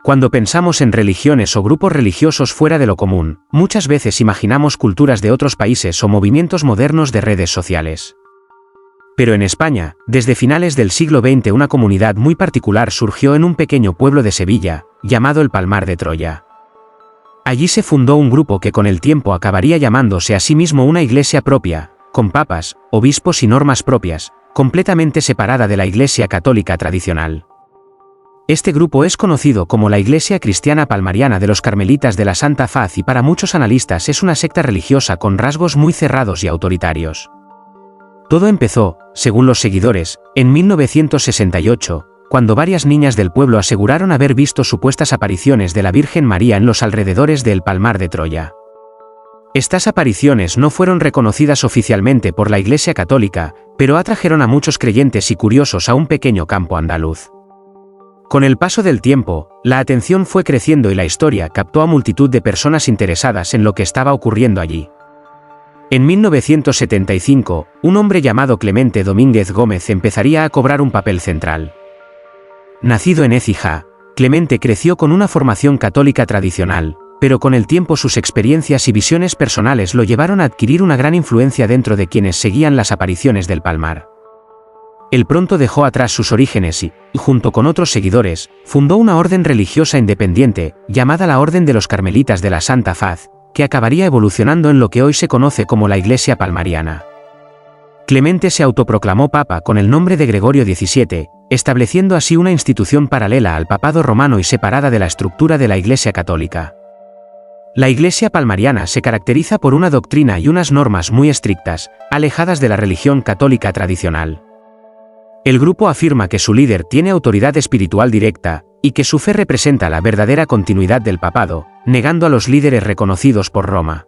Cuando pensamos en religiones o grupos religiosos fuera de lo común, muchas veces imaginamos culturas de otros países o movimientos modernos de redes sociales. Pero en España, desde finales del siglo XX una comunidad muy particular surgió en un pequeño pueblo de Sevilla, llamado el Palmar de Troya. Allí se fundó un grupo que con el tiempo acabaría llamándose a sí mismo una iglesia propia, con papas, obispos y normas propias, completamente separada de la Iglesia católica tradicional. Este grupo es conocido como la Iglesia Cristiana Palmariana de los Carmelitas de la Santa Faz y para muchos analistas es una secta religiosa con rasgos muy cerrados y autoritarios. Todo empezó, según los seguidores, en 1968, cuando varias niñas del pueblo aseguraron haber visto supuestas apariciones de la Virgen María en los alrededores del Palmar de Troya. Estas apariciones no fueron reconocidas oficialmente por la Iglesia Católica, pero atrajeron a muchos creyentes y curiosos a un pequeño campo andaluz. Con el paso del tiempo, la atención fue creciendo y la historia captó a multitud de personas interesadas en lo que estaba ocurriendo allí. En 1975, un hombre llamado Clemente Domínguez Gómez empezaría a cobrar un papel central. Nacido en Écija, Clemente creció con una formación católica tradicional, pero con el tiempo sus experiencias y visiones personales lo llevaron a adquirir una gran influencia dentro de quienes seguían las apariciones del Palmar. Él pronto dejó atrás sus orígenes y, junto con otros seguidores, fundó una orden religiosa independiente, llamada la Orden de los Carmelitas de la Santa Faz, que acabaría evolucionando en lo que hoy se conoce como la Iglesia Palmariana. Clemente se autoproclamó papa con el nombre de Gregorio XVII, estableciendo así una institución paralela al papado romano y separada de la estructura de la Iglesia católica. La Iglesia Palmariana se caracteriza por una doctrina y unas normas muy estrictas, alejadas de la religión católica tradicional. El grupo afirma que su líder tiene autoridad espiritual directa, y que su fe representa la verdadera continuidad del papado, negando a los líderes reconocidos por Roma.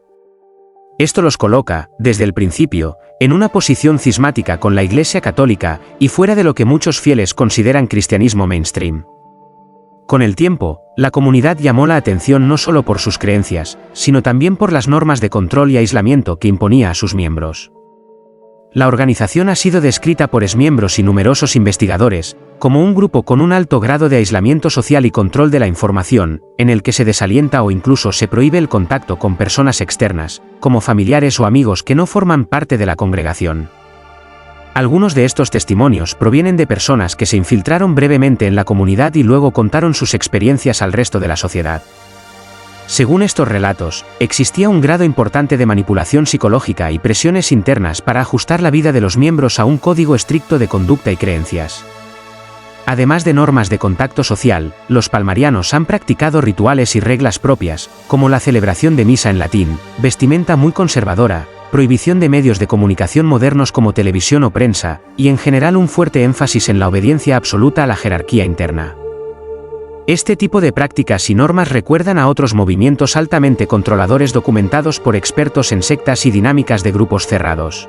Esto los coloca, desde el principio, en una posición cismática con la Iglesia católica y fuera de lo que muchos fieles consideran cristianismo mainstream. Con el tiempo, la comunidad llamó la atención no solo por sus creencias, sino también por las normas de control y aislamiento que imponía a sus miembros. La organización ha sido descrita por exmiembros y numerosos investigadores, como un grupo con un alto grado de aislamiento social y control de la información, en el que se desalienta o incluso se prohíbe el contacto con personas externas, como familiares o amigos que no forman parte de la congregación. Algunos de estos testimonios provienen de personas que se infiltraron brevemente en la comunidad y luego contaron sus experiencias al resto de la sociedad. Según estos relatos, existía un grado importante de manipulación psicológica y presiones internas para ajustar la vida de los miembros a un código estricto de conducta y creencias. Además de normas de contacto social, los palmarianos han practicado rituales y reglas propias, como la celebración de misa en latín, vestimenta muy conservadora, prohibición de medios de comunicación modernos como televisión o prensa, y en general un fuerte énfasis en la obediencia absoluta a la jerarquía interna. Este tipo de prácticas y normas recuerdan a otros movimientos altamente controladores documentados por expertos en sectas y dinámicas de grupos cerrados.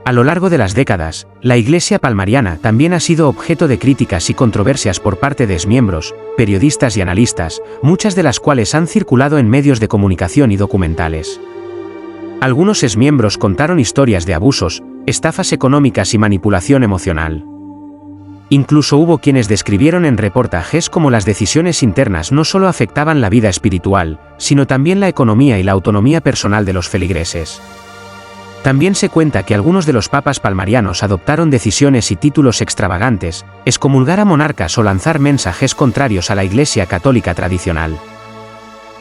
A lo largo de las décadas, la Iglesia Palmariana también ha sido objeto de críticas y controversias por parte de exmiembros, periodistas y analistas, muchas de las cuales han circulado en medios de comunicación y documentales. Algunos exmiembros contaron historias de abusos, estafas económicas y manipulación emocional. Incluso hubo quienes describieron en reportajes cómo las decisiones internas no solo afectaban la vida espiritual, sino también la economía y la autonomía personal de los feligreses. También se cuenta que algunos de los papas palmarianos adoptaron decisiones y títulos extravagantes, excomulgar a monarcas o lanzar mensajes contrarios a la Iglesia católica tradicional.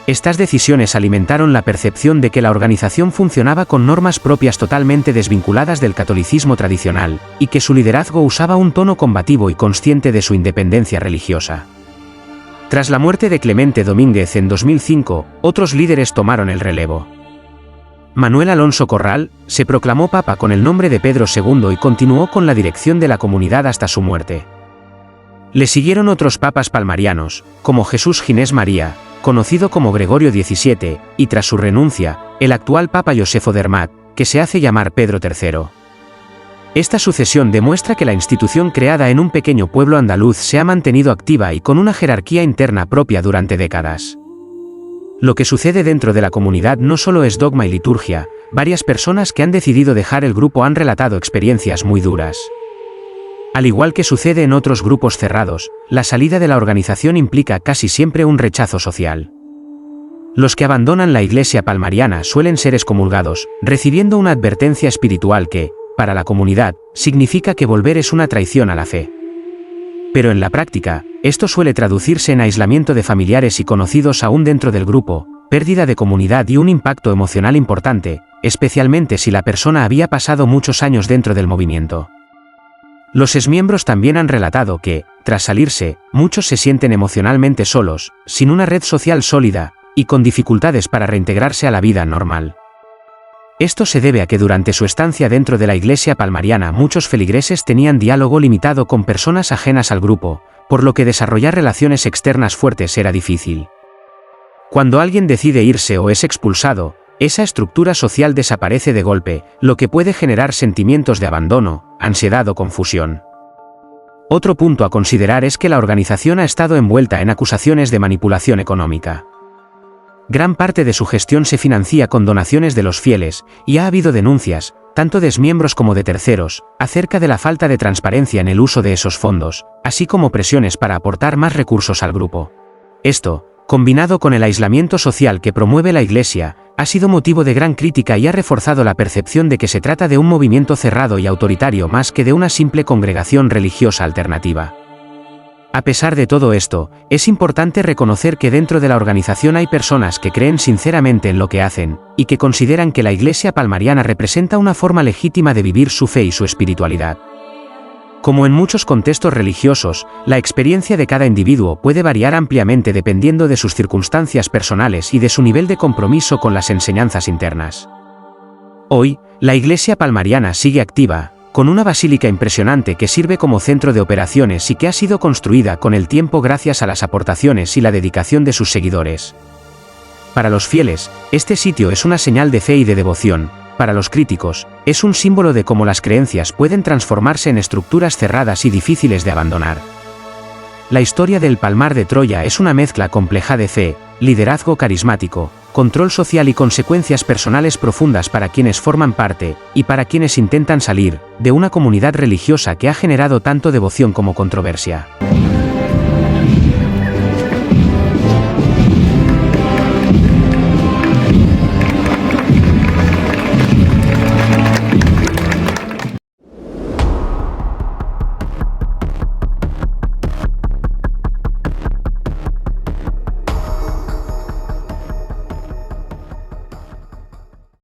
Estas decisiones alimentaron la percepción de que la organización funcionaba con normas propias totalmente desvinculadas del catolicismo tradicional, y que su liderazgo usaba un tono combativo y consciente de su independencia religiosa. Tras la muerte de Clemente Domínguez en 2005, otros líderes tomaron el relevo. Manuel Alonso Corral se proclamó papa con el nombre de Pedro II y continuó con la dirección de la comunidad hasta su muerte. Le siguieron otros papas palmarianos, como Jesús Ginés María, conocido como Gregorio XVII, y tras su renuncia, el actual Papa Josefo Dermat, que se hace llamar Pedro III. Esta sucesión demuestra que la institución creada en un pequeño pueblo andaluz se ha mantenido activa y con una jerarquía interna propia durante décadas. Lo que sucede dentro de la comunidad no solo es dogma y liturgia, varias personas que han decidido dejar el grupo han relatado experiencias muy duras. Al igual que sucede en otros grupos cerrados, la salida de la organización implica casi siempre un rechazo social. Los que abandonan la iglesia palmariana suelen ser excomulgados, recibiendo una advertencia espiritual que, para la comunidad, significa que volver es una traición a la fe. Pero en la práctica, esto suele traducirse en aislamiento de familiares y conocidos aún dentro del grupo, pérdida de comunidad y un impacto emocional importante, especialmente si la persona había pasado muchos años dentro del movimiento. Los exmiembros también han relatado que, tras salirse, muchos se sienten emocionalmente solos, sin una red social sólida, y con dificultades para reintegrarse a la vida normal. Esto se debe a que durante su estancia dentro de la iglesia palmariana muchos feligreses tenían diálogo limitado con personas ajenas al grupo, por lo que desarrollar relaciones externas fuertes era difícil. Cuando alguien decide irse o es expulsado, esa estructura social desaparece de golpe, lo que puede generar sentimientos de abandono, ansiedad o confusión. Otro punto a considerar es que la organización ha estado envuelta en acusaciones de manipulación económica. Gran parte de su gestión se financia con donaciones de los fieles, y ha habido denuncias, tanto de exmiembros como de terceros, acerca de la falta de transparencia en el uso de esos fondos, así como presiones para aportar más recursos al grupo. Esto, combinado con el aislamiento social que promueve la Iglesia, ha sido motivo de gran crítica y ha reforzado la percepción de que se trata de un movimiento cerrado y autoritario más que de una simple congregación religiosa alternativa. A pesar de todo esto, es importante reconocer que dentro de la organización hay personas que creen sinceramente en lo que hacen, y que consideran que la Iglesia palmariana representa una forma legítima de vivir su fe y su espiritualidad. Como en muchos contextos religiosos, la experiencia de cada individuo puede variar ampliamente dependiendo de sus circunstancias personales y de su nivel de compromiso con las enseñanzas internas. Hoy, la Iglesia palmariana sigue activa, con una basílica impresionante que sirve como centro de operaciones y que ha sido construida con el tiempo gracias a las aportaciones y la dedicación de sus seguidores. Para los fieles, este sitio es una señal de fe y de devoción. Para los críticos, es un símbolo de cómo las creencias pueden transformarse en estructuras cerradas y difíciles de abandonar. La historia del Palmar de Troya es una mezcla compleja de fe, liderazgo carismático, control social y consecuencias personales profundas para quienes forman parte, y para quienes intentan salir, de una comunidad religiosa que ha generado tanto devoción como controversia.